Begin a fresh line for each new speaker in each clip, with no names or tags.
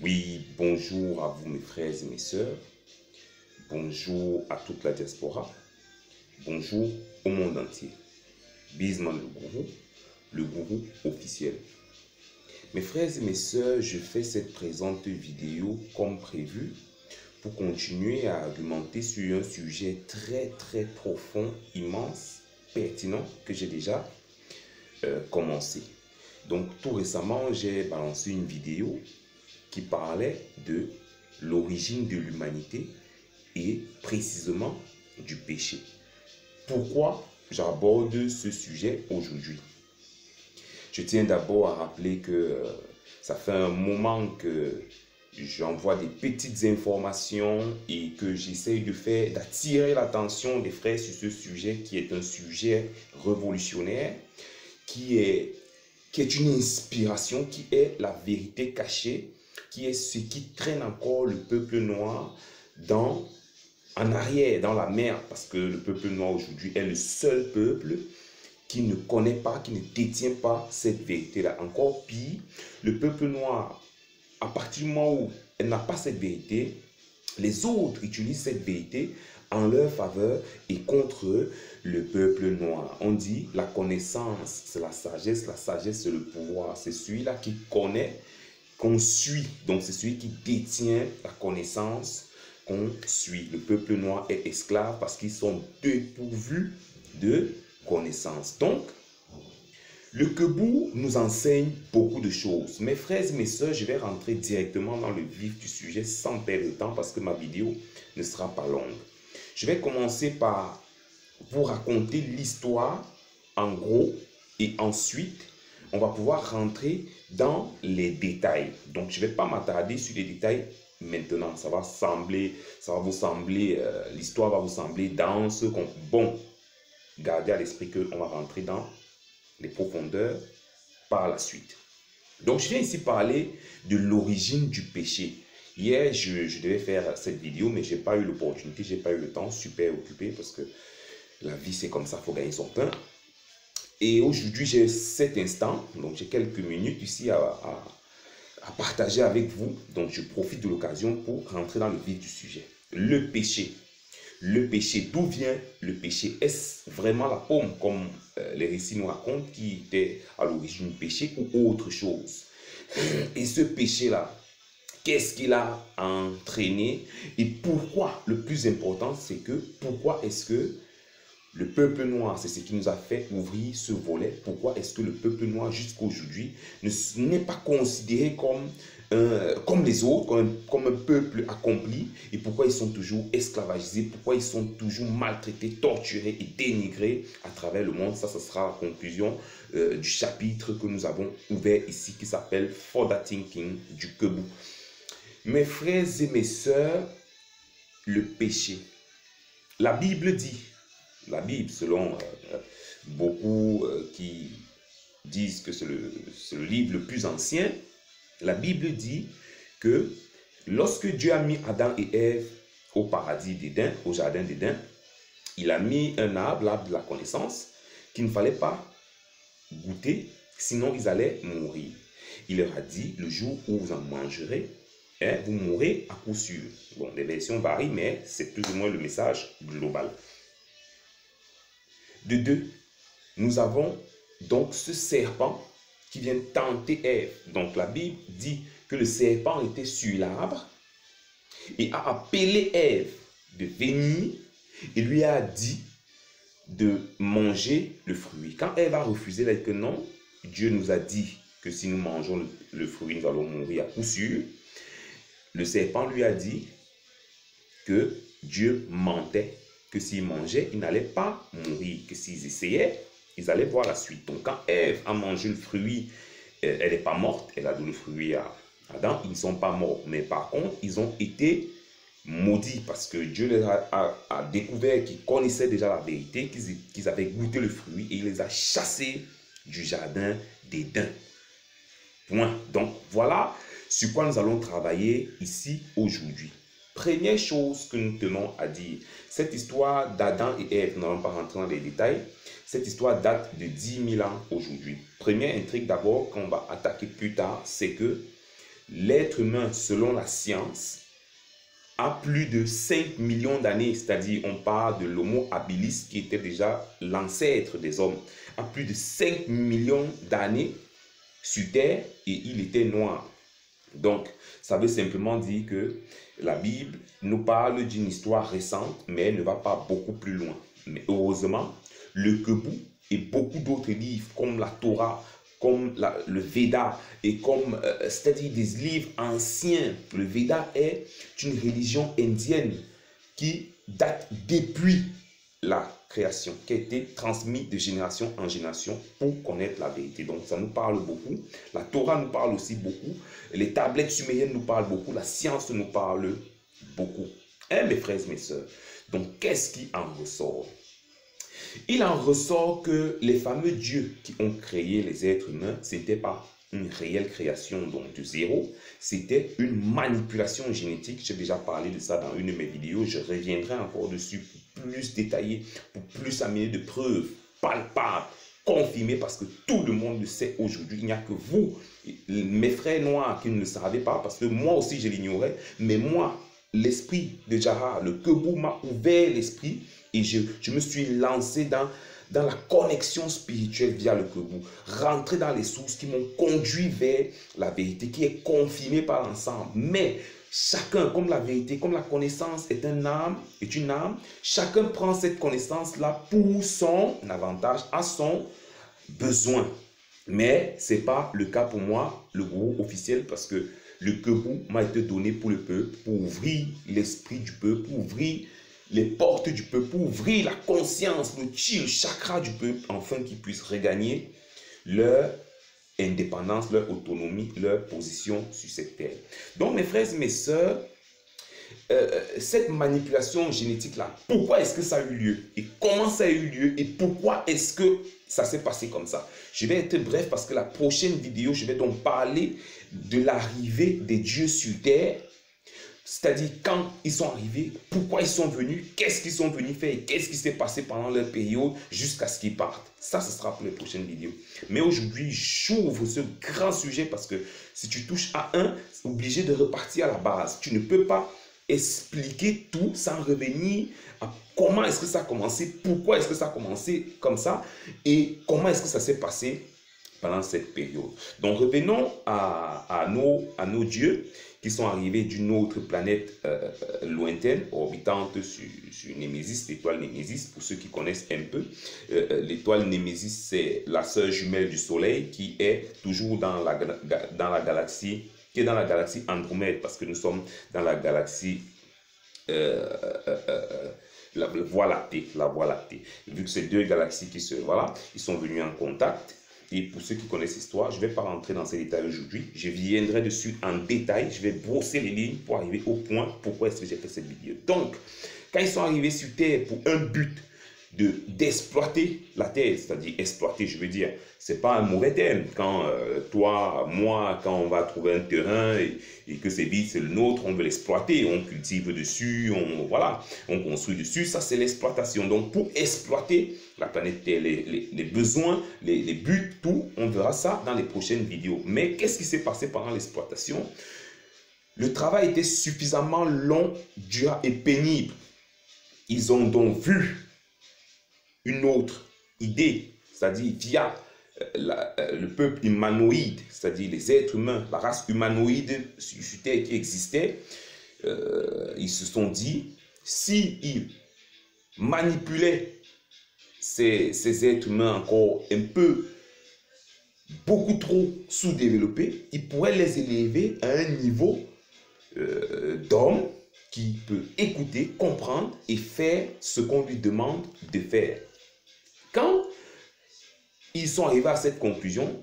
Oui, bonjour à vous mes frères et mes sœurs, bonjour à toute la diaspora, bonjour au monde entier. Bisman le gourou officiel. Mes frères et mes sœurs, je fais cette présente vidéo comme prévu pour continuer à argumenter sur un sujet très profond, immense, pertinent que j'ai déjà commencé. Donc tout récemment, j'ai balancé une vidéo qui parlait de l'origine de l'humanité et précisément du péché. Pourquoi j'aborde ce sujet aujourd'hui? Je tiens d'abord à rappeler que ça fait un moment que j'envoie des petites informations et que j'essaye d'attirer l'attention des frères sur ce sujet qui est un sujet révolutionnaire, qui est une inspiration, qui est la vérité cachée, qui est ce qui traîne encore le peuple noir en arrière, dans la mer, parce que le peuple noir aujourd'hui est le seul peuple qui ne connaît pas, qui ne détient pas cette vérité-là. Encore pire, le peuple noir, à partir du moment où elle n'a pas cette vérité, les autres utilisent cette vérité en leur faveur et contre le peuple noir. On dit la connaissance, c'est la sagesse c'est le pouvoir. C'est celui-là qui connaît qu'on suit. Donc c'est celui qui détient la connaissance qu'on suit. Le peuple noir est esclave parce qu'ils sont dépourvus de connaissance. Donc, le Kebou nous enseigne beaucoup de choses. Mes frères et mes sœurs, je vais rentrer directement dans le vif du sujet sans perdre de temps parce que ma vidéo ne sera pas longue. Je vais commencer par vous raconter l'histoire en gros et ensuite, on va pouvoir rentrer dans les détails. Donc, je ne vais pas m'attarder sur les détails maintenant. L'histoire va vous sembler dense. Bon, gardez à l'esprit qu'on va rentrer dans les profondeurs par la suite. Donc, je viens ici parler de l'origine du péché. Hier, je devais faire cette vidéo, mais je n'ai pas eu l'opportunité, je n'ai pas eu le temps, super occupé, parce que la vie, c'est comme ça, il faut gagner son pain. Et aujourd'hui, j'ai cet instant, donc j'ai quelques minutes ici à partager avec vous. Donc, je profite de l'occasion pour rentrer dans le vif du sujet. Le péché. Le péché, d'où vient le péché? Est-ce vraiment la pomme, comme les récits nous racontent, qui était à l'origine du péché ou autre chose? Et ce péché-là, qu'est-ce qu'il a entraîné? Et pourquoi? Le plus important, c'est que pourquoi est-ce que le peuple noir, c'est ce qui nous a fait ouvrir ce volet. Pourquoi est-ce que le peuple noir, jusqu'à aujourd'hui, n'est pas considéré comme les autres, comme un peuple accompli? Et pourquoi ils sont toujours esclavagisés? Pourquoi ils sont toujours maltraités, torturés et dénigrés à travers le monde? Ça sera la conclusion du chapitre que nous avons ouvert ici, qui s'appelle For That Thinking du Kebou. Mes frères et mes sœurs, le péché. La Bible dit, selon beaucoup qui disent que c'est le livre le plus ancien, la Bible dit que lorsque Dieu a mis Adam et Ève au paradis d'Éden, au jardin d'Éden, il a mis un arbre, l'arbre de la connaissance, qu'il ne fallait pas goûter, sinon ils allaient mourir. Il leur a dit, le jour où vous en mangerez, vous mourrez à coup sûr. Bon, les versions varient, mais c'est plus ou moins le message global. De deux, nous avons donc ce serpent qui vient tenter Ève. Donc la Bible dit que le serpent était sur l'arbre et a appelé Ève de venir et lui a dit de manger le fruit. Quand Ève a refusé, elle a dit que non, Dieu nous a dit que si nous mangeons le fruit, nous allons mourir à coup sûr. Le serpent lui a dit que Dieu mentait, que s'ils mangeaient, ils n'allaient pas mourir, que s'ils essayaient, ils allaient voir la suite. Donc quand Ève a mangé le fruit, elle n'est pas morte, elle a donné le fruit à Adam, ils ne sont pas morts. Mais par contre, ils ont été maudits parce que Dieu les a découvert qu'ils connaissaient déjà la vérité, qu'ils avaient goûté le fruit et il les a chassés du jardin d'Éden. Point. Donc voilà sur quoi nous allons travailler ici aujourd'hui. Première chose que nous tenons à dire, cette histoire d'Adam et Ève, nous n'allons pas rentrer dans les détails, cette histoire date de 10 000 ans aujourd'hui. Première intrigue d'abord qu'on va attaquer plus tard, c'est que l'être humain, selon la science, a plus de 5 millions d'années, c'est-à-dire on parle de l'Homo habilis qui était déjà l'ancêtre des hommes, a plus de 5 millions d'années sur Terre et il était noir. Donc, ça veut simplement dire que la Bible nous parle d'une histoire récente, mais elle ne va pas beaucoup plus loin. Mais heureusement, le Kebou et beaucoup d'autres livres comme la Torah, comme le Veda et comme, c'est-à-dire des livres anciens. Le Veda est une religion indienne qui date depuis la création, qui a été transmise de génération en génération pour connaître la vérité. Donc ça nous parle beaucoup. La Torah nous parle aussi beaucoup. Les tablettes sumériennes nous parlent beaucoup. La science nous parle beaucoup. Hein, mes frères et mes sœurs. Donc qu'est-ce qui en ressort? Il en ressort que les fameux dieux qui ont créé les êtres humains, ce n'était pas une réelle création donc de zéro, c'était une manipulation génétique. J'ai déjà parlé de ça dans une de mes vidéos, je reviendrai encore dessus pour plus détailler, pour plus amener de preuves palpables, confirmées, parce que tout le monde le sait aujourd'hui. Il n'y a que vous, mes frères noirs, qui ne le savaient pas, parce que moi aussi je l'ignorais, mais moi, l'esprit de Jahar, le Kebou m'a ouvert l'esprit et je me suis lancé dans la connexion spirituelle via le Kebou, rentrer dans les sources qui m'ont conduit vers la vérité qui est confirmée par l'ensemble. Mais chacun, comme la vérité, comme la connaissance est une âme, chacun prend cette connaissance-là pour son avantage, à son besoin. Mais ce n'est pas le cas pour moi, le gourou officiel, parce que le Kebou m'a été donné pour le peuple, pour ouvrir l'esprit du peuple, pour ouvrir les portes du peuple, pour ouvrir la conscience, le chi, le chakra du peuple, afin qu'ils puissent regagner leur indépendance, leur autonomie, leur position sur cette terre. Donc mes frères et mes sœurs, cette manipulation génétique-là, pourquoi est-ce que ça a eu lieu? Et comment ça a eu lieu? Et pourquoi est-ce que ça s'est passé comme ça? Je vais être bref parce que la prochaine vidéo, je vais donc parler de l'arrivée des dieux sur terre. C'est-à-dire quand ils sont arrivés, pourquoi ils sont venus, qu'est-ce qu'ils sont venus faire et qu'est-ce qui s'est passé pendant leur période jusqu'à ce qu'ils partent. Ça, ce sera pour les prochaines vidéos. Mais aujourd'hui, j'ouvre ce grand sujet parce que si tu touches à un, c'est obligé de repartir à la base. Tu ne peux pas expliquer tout sans revenir à comment est-ce que ça a commencé, pourquoi est-ce que ça a commencé comme ça et comment est-ce que ça s'est passé pendant cette période. Donc revenons à nos dieux qui sont arrivés d'une autre planète lointaine, orbitante sur Némésis, l'étoile Némésis, pour ceux qui connaissent un peu. L'étoile Némésis, c'est la sœur jumelle du Soleil qui est toujours dans la galaxie, qui est dans la galaxie Andromède, parce que nous sommes dans la galaxie la Voie lactée, Vu que c'est deux galaxies qui ils sont venus en contact. Et pour ceux qui connaissent l'histoire, je ne vais pas rentrer dans ces détails aujourd'hui. Je viendrai dessus en détail. Je vais brosser les lignes pour arriver au point pourquoi est-ce que j'ai fait cette vidéo. Donc, quand ils sont arrivés sur Terre pour un but d'exploiter la Terre, c'est-à-dire exploiter, je veux dire, c'est pas un mauvais terme. Quand toi, moi, quand on va trouver un terrain et que c'est vide, c'est le nôtre, on veut l'exploiter, on cultive dessus, on construit dessus, ça c'est l'exploitation. Donc pour exploiter la planète Terre, les besoins, les buts, tout, on verra ça dans les prochaines vidéos. Mais qu'est-ce qui s'est passé pendant l'exploitation? Le travail était suffisamment long, dur et pénible. Ils ont donc vu une autre idée, c'est-à-dire via le peuple humanoïde, c'est-à-dire les êtres humains, la race humanoïde sur Terre qui existait, ils se sont dit, s'ils manipulaient ces êtres humains encore un peu, beaucoup trop sous-développés, ils pourraient les élever à un niveau d'homme qui peut écouter, comprendre et faire ce qu'on lui demande de faire. Quand ils sont arrivés à cette conclusion,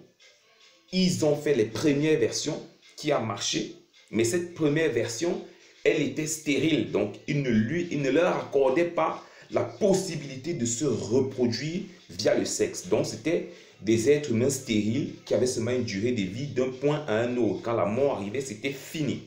ils ont fait les premières versions qui a marché, mais cette première version, elle était stérile, donc ils ne leur accordaient pas la possibilité de se reproduire via le sexe. Donc c'était des êtres humains stériles qui avaient seulement une durée de vie d'un point à un autre. Quand la mort arrivait, c'était fini.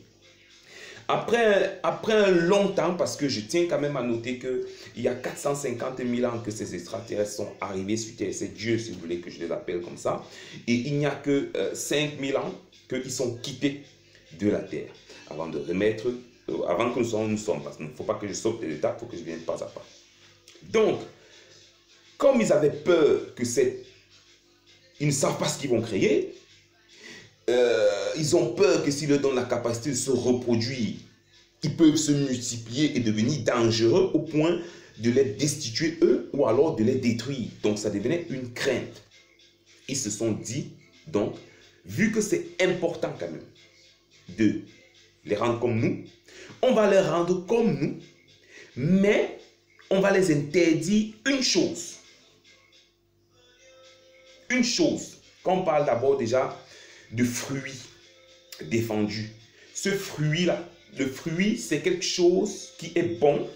Après un long temps, parce que je tiens quand même à noter qu'il y a 450 000 ans que ces extraterrestres sont arrivés sur Terre, c'est Dieu si vous voulez que je les appelle comme ça, et il n'y a que 5 000 ans qu'ils sont quittés de la terre. Avant de remettre, avant que nous sommes, parce qu'il ne faut pas que je saute des étapes, il faut que je vienne pas à pas. Donc, comme ils avaient peur que ils ne savent pas ce qu'ils vont créer, ils ont peur que s'ils leur donnent la capacité de se reproduire, ils peuvent se multiplier et devenir dangereux au point de les destituer eux ou alors de les détruire. Donc ça devenait une crainte. Ils se sont dit, donc, vu que c'est important quand même de les rendre comme nous, on va les rendre comme nous, mais on va les interdire une chose. Une chose. Quand on parle d'abord déjà de fruits défendus. Ce fruit-là, le fruit, c'est quelque chose qui est bon,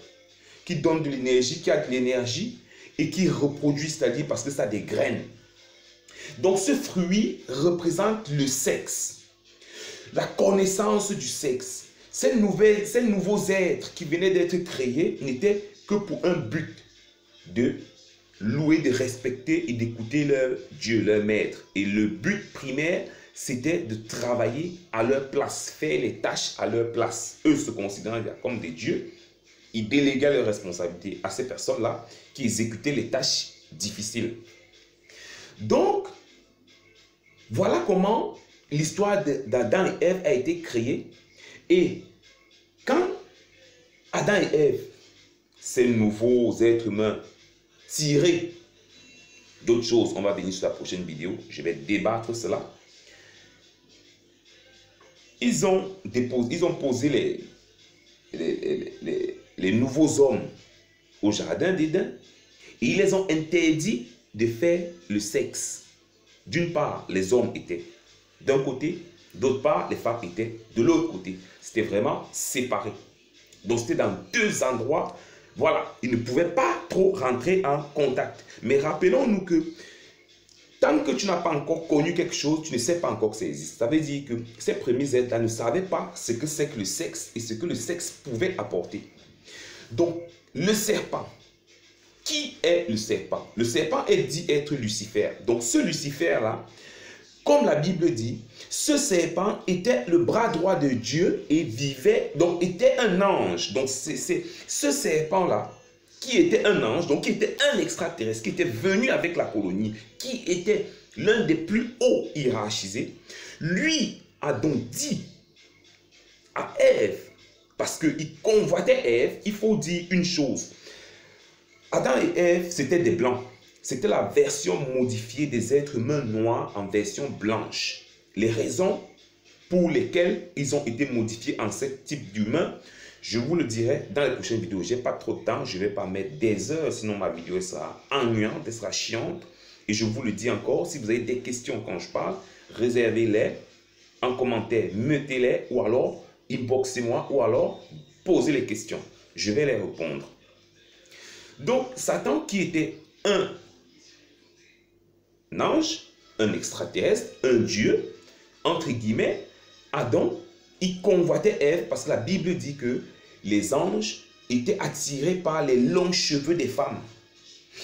qui donne de l'énergie, qui a de l'énergie et qui reproduit, c'est-à-dire parce que ça a des graines. Donc ce fruit représente le sexe, la connaissance du sexe. Ces nouveaux êtres qui venaient d'être créés n'étaient que pour un but de louer, de respecter et d'écouter leur Dieu, leur maître. Et le but primaire, c'était de travailler à leur place, faire les tâches à leur place. Eux se considérant comme des dieux, ils déléguaient leurs responsabilités à ces personnes-là qui exécutaient les tâches difficiles. Donc, voilà comment l'histoire d'Adam et Ève a été créée. Et quand Adam et Ève, ces nouveaux êtres humains, tirés d'autres choses, on va venir sur la prochaine vidéo, je vais débattre cela. Ils ont posé les nouveaux hommes au jardin d'Éden et ils les ont interdit de faire le sexe. D'une part, les hommes étaient d'un côté, d'autre part, les femmes étaient de l'autre côté. C'était vraiment séparé. Donc, c'était dans deux endroits. Voilà, ils ne pouvaient pas trop rentrer en contact. Mais rappelons-nous que tant que tu n'as pas encore connu quelque chose, tu ne sais pas encore que ça existe. Ça veut dire que ces premiers êtres-là ne savaient pas ce que c'est que le sexe et ce que le sexe pouvait apporter. Donc, le serpent. Qui est le serpent? Le serpent est dit être Lucifer. Donc, ce Lucifer-là, comme la Bible dit, ce serpent était le bras droit de Dieu et vivait, donc était un ange. Donc, c'est ce serpent-là, qui était un ange, donc qui était un extraterrestre, qui était venu avec la colonie, qui était l'un des plus hauts hiérarchisés, lui a donc dit à Ève, parce qu'il convoitait Ève, il faut dire une chose. Adam et Ève, c'était des blancs. C'était la version modifiée des êtres humains noirs en version blanche. Les raisons pour lesquelles ils ont été modifiés en ce type d'humain, je vous le dirai dans les prochaines vidéos. Je n'ai pas trop de temps, je ne vais pas mettre des heures, sinon ma vidéo sera ennuyante, elle sera chiante. Et je vous le dis encore, si vous avez des questions quand je parle, réservez-les en commentaire, mettez-les ou alors inboxez-moi ou alors posez les questions. Je vais les répondre. Donc, Satan qui était un ange, un extraterrestre, un dieu, entre guillemets, Adam, il convoitait Ève parce que la Bible dit que les anges étaient attirés par les longs cheveux des femmes.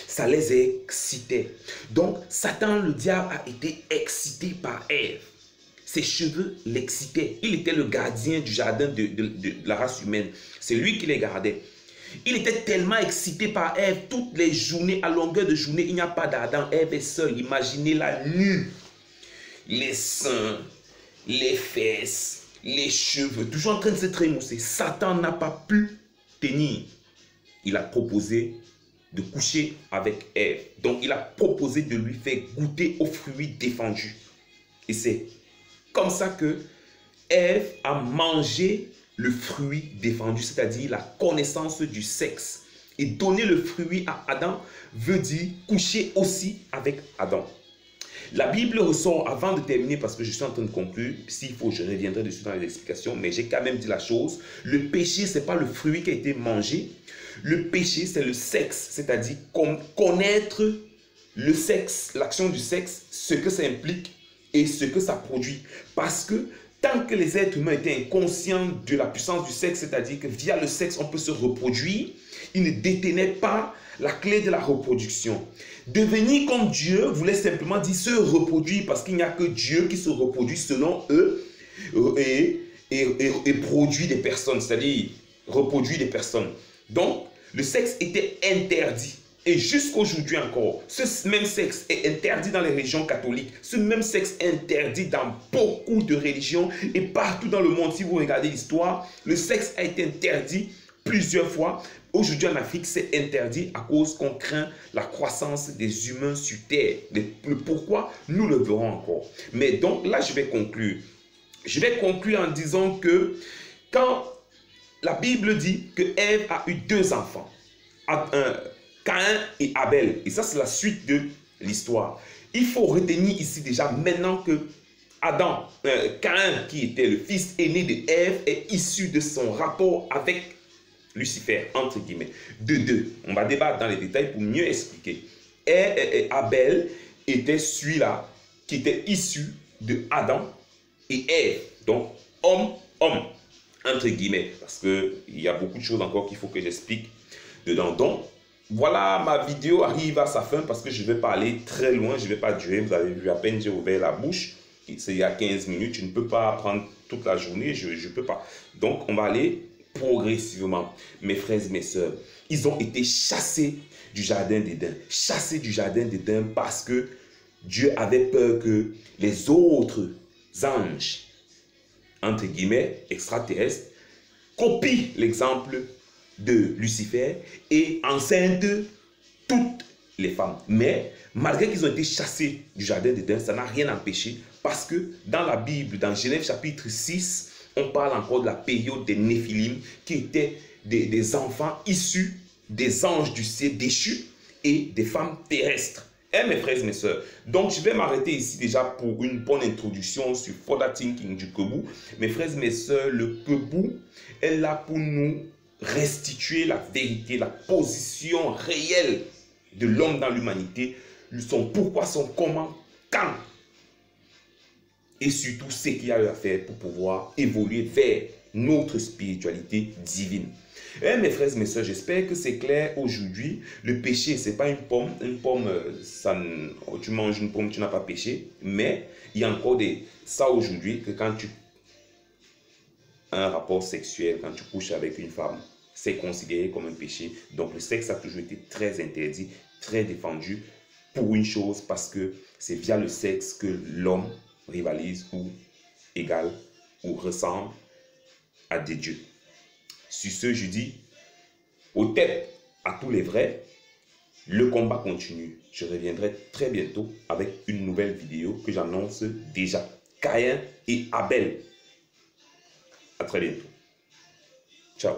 Ça les excitait. Donc, Satan, le diable, a été excité par Ève. Ses cheveux l'excitaient. Il était le gardien du jardin de la race humaine. C'est lui qui les gardait. Il était tellement excité par Ève, toutes les journées, à longueur de journée, il n'y a pas d'Adam, Ève est seule. Imaginez-la nue. Les seins, les fesses, les cheveux, toujours en train de se trémousser. Satan n'a pas pu tenir. Il a proposé de coucher avec Ève. Donc, il a proposé de lui faire goûter aux fruits défendus. Et c'est comme ça que Ève a mangé le fruit défendu, c'est-à-dire la connaissance du sexe. Et donner le fruit à Adam veut dire coucher aussi avec Adam. La Bible ressort, avant de terminer, parce que je suis en train de conclure, s'il faut, je reviendrai dessus dans les explications, mais j'ai quand même dit la chose. Le péché, ce n'est pas le fruit qui a été mangé. Le péché, c'est le sexe, c'est-à-dire connaître le sexe, l'action du sexe, ce que ça implique et ce que ça produit. Parce que tant que les êtres humains étaient inconscients de la puissance du sexe, c'est-à-dire que via le sexe, on peut se reproduire, ils ne détenaient pas la clé de la reproduction. Devenir comme Dieu voulait simplement dire se reproduire parce qu'il n'y a que Dieu qui se reproduit selon eux. Et et produit des personnes, c'est-à-dire reproduit des personnes. Donc, le sexe était interdit. Et jusqu'aujourd'hui encore, ce même sexe est interdit dans les régions catholiques. Ce même sexe est interdit dans beaucoup de religions et partout dans le monde. Si vous regardez l'histoire, le sexe a été interdit plusieurs fois. Aujourd'hui en Afrique, c'est interdit à cause qu'on craint la croissance des humains sur Terre. Le pourquoi, nous le verrons encore. Mais donc là, je vais conclure. Je vais conclure en disant que quand la Bible dit que Ève a eu 2 enfants, Caïn et Abel, et ça c'est la suite de l'histoire. Il faut retenir ici déjà maintenant que Caïn, qui était le fils aîné de Ève, est issu de son rapport avec Lucifer, entre guillemets. De deux. On va débattre dans les détails pour mieux expliquer. Abel était celui-là qui était issu de Adam et Ève. Donc, homme, entre guillemets. Parce qu'il y a beaucoup de choses encore qu'il faut que j'explique dedans. Donc, voilà, ma vidéo arrive à sa fin parce que je vais pas aller très loin. Je ne vais pas durer. Vous avez vu, à peine j'ai ouvert la bouche. C'est il y a 15 minutes. Je ne peux pas prendre toute la journée. Je ne peux pas. Donc, on va aller progressivement. Mes frères et mes sœurs, ils ont été chassés du jardin d'Éden. Chassés du jardin d'Éden parce que Dieu avait peur que les autres anges, entre guillemets, extraterrestres, copient l'exemple de Lucifer et enseignent toutes les femmes. Mais malgré qu'ils ont été chassés du jardin d'Éden, ça n'a rien empêché parce que dans la Bible, dans Genèse chapitre 6, on parle encore de la période des Néphilim qui étaient des enfants issus des anges du ciel déchus et des femmes terrestres. Mes frères et mes sœurs, donc je vais m'arrêter ici déjà pour une bonne introduction sur Further Thinking du Kebou. Mes frères et mes sœurs, le Kebou est là pour nous restituer la vérité, la position réelle de l'homme dans l'humanité, son pourquoi, son comment, quand, et surtout ce qu'il y a à faire pour pouvoir évoluer vers notre spiritualité divine. Mes frères et mes soeurs, j'espère que c'est clair aujourd'hui. Le péché, ce n'est pas une pomme. Une pomme, tu manges une pomme, tu n'as pas péché. Mais il y a encore ça aujourd'hui, que quand tu as un rapport sexuel, quand tu couches avec une femme, c'est considéré comme un péché. Donc le sexe a toujours été très interdit, très défendu pour une chose, parce que c'est via le sexe que l'homme rivalise ou égale ou ressemble à des dieux. Sur ce, je dis aux têtes à tous les vrais, le combat continue. Je reviendrai très bientôt avec une nouvelle vidéo que j'annonce déjà. Caïn et Abel. À très bientôt. Ciao.